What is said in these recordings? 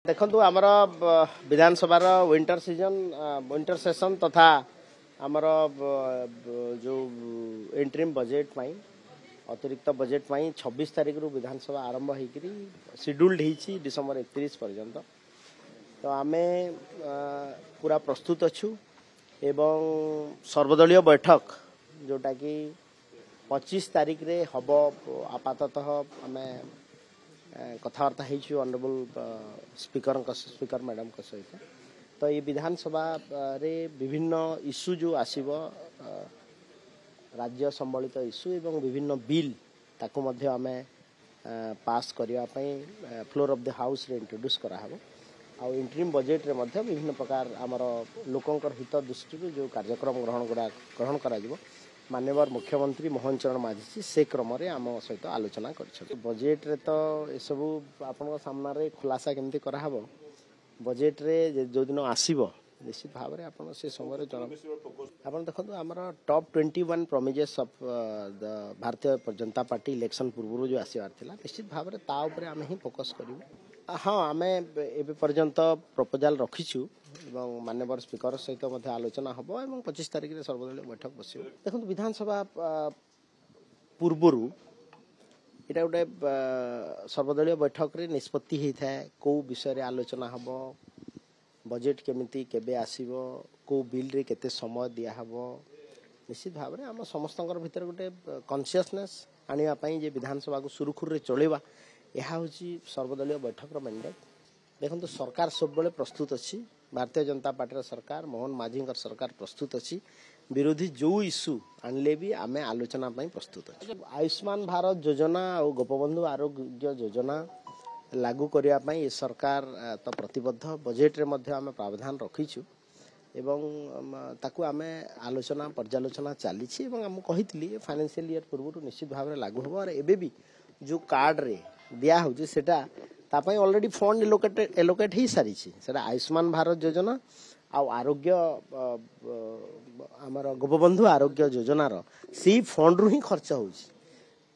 देखो आमर विधानसभा winter season winter session तथा आमर जो इंटरिम बजेट पाई अतिरिक्त बजेट पाई 26 तारिख रु विधानसभा आरंभ होकरी शेड्यूल्ड होती डिसेम्बर 31 पर्यंत। तो आमे पूरा प्रस्तुत अच्छु एवं सर्वदलीय बैठक जोटा कि 25 तारिख रे हब आपाततः आमे कथबार्ता हो ऑनरेबल स्पीकर मैडम का सहित। तो ये विधानसभा रे विभिन्न इश्यू जो आसीबो राज्य संबलित इश्यू एवं विभिन्न बिल ताको मध्य आमे पास करिया पई फ्लोर ऑफ द हाउस रे इंट्रोड्यूस कराहबो। आ इंटरिम बजेट रे मध्य विभिन्न प्रकार आमर लोकंकर हित दृष्टि जो कार्यक्रम ग्रहण करा जिवो माननीय मुख्यमंत्री मोहन चरण माझी से क्रम रे आम सहित आलोचना कर बजेट रे। तो ये सब आपण सामने खुलासा केमती कराहबो बजेट रे जो दिन आसीबो निश्चित भाव में आप से समय आप देखो आम top 21 प्रोमिजेस of the Bharatiya Janata party election पूर्व जो आसबार था निश्चित भाव में ताऊपर आम ही फोकस करूँ। हाँ आम एवं पर्यंत प्रपोजाल रखीचु माननीय स्पीकर सहित आलोचना हम और 25 तारिख में सर्वदलीय बैठक बस। देखो विधानसभा पूर्वर इटा गोटे सर्वदलीय बैठक रे निष्पत्ति होता है कौ विषय आलोचना हम बजेट केमिति केबे आसीबो को बिल रे केते समय दिया हबो निश्चित भाव में आम समस्तंकर भीतर गोटे कॉन्शियसनेस आनिया पई जे विधानसभा को सुरुखुरु रे चलेबा यह हूँ सर्वदलीय बैठक मैंडेट। देखो सरकार सब बेले प्रस्तुत अच्छी भारतीय जनता पार्टी सरकार मोहन माझी सरकार प्रस्तुत अच्छी विरोधी जो इश्यू आणले भी आम आलोचना प्रस्तुत अच्छे। आयुष्मान भारत योजना और गोपबंधु आरोग्य योजना लागू करने ये सरकार तो प्रतिबद्ध बजेट रे मध्य आम प्रावधान रखीचु एवं ताकू आम आलोचना पर्यालोचना चली आम कही फाइनेंशियल ईयर पूर्व निश्चित भाव में लागू हम और एबे भी जो कार्ड रे दिया हो तापाई ऑलरेडी फंड एलोकेट हो सारी आयुष्मान भारत योजना आरोग्य आमर गोपबंधु आरोग्य योजनार सी फंड रु ही खर्च हो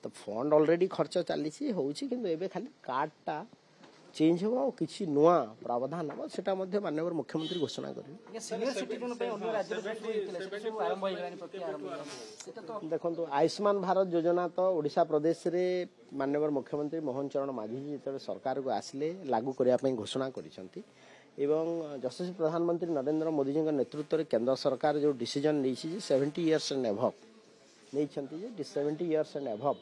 तो फंड ऑलरेडी खर्च चली होबे खाली कार्डटा चेंज हो किसी नुआ प्रावधान हम सेटा माननीय मुख्यमंत्री घोषणा करेंगे। देखो आयुष्मान भारत योजना तो ओडिशा प्रदेश रे माननीय मुख्यमंत्री मोहन चरण माझी जी जो सरकार को आसिले लागू करने घोषणा करिसेंती एवं यशस्वी प्रधानमंत्री नरेंद्र मोदी जी नेतृत्व में केंद्र सरकार जो डिसीजन नहीं 70 इयर्स एंड एभव नहीं 70 इयर्स एंड एभव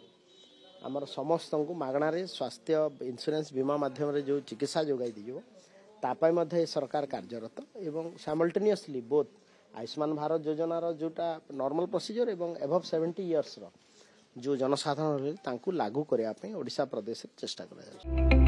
आमर समस्त को मागणारे स्वास्थ्य इंश्योरेंस बीमा माध्यम जो चिकित्सा जोगाई दीजिए तापाई सरकार कार्यरत एवं साइमल्टेनियसली बोथ आयुष्मान भारत योजनार जोटा नॉर्मल प्रोसीजर एवं एभव 70 इयर्स जो जनसाधारण लागू करने ओडिशा प्रदेश चेष्टा कर।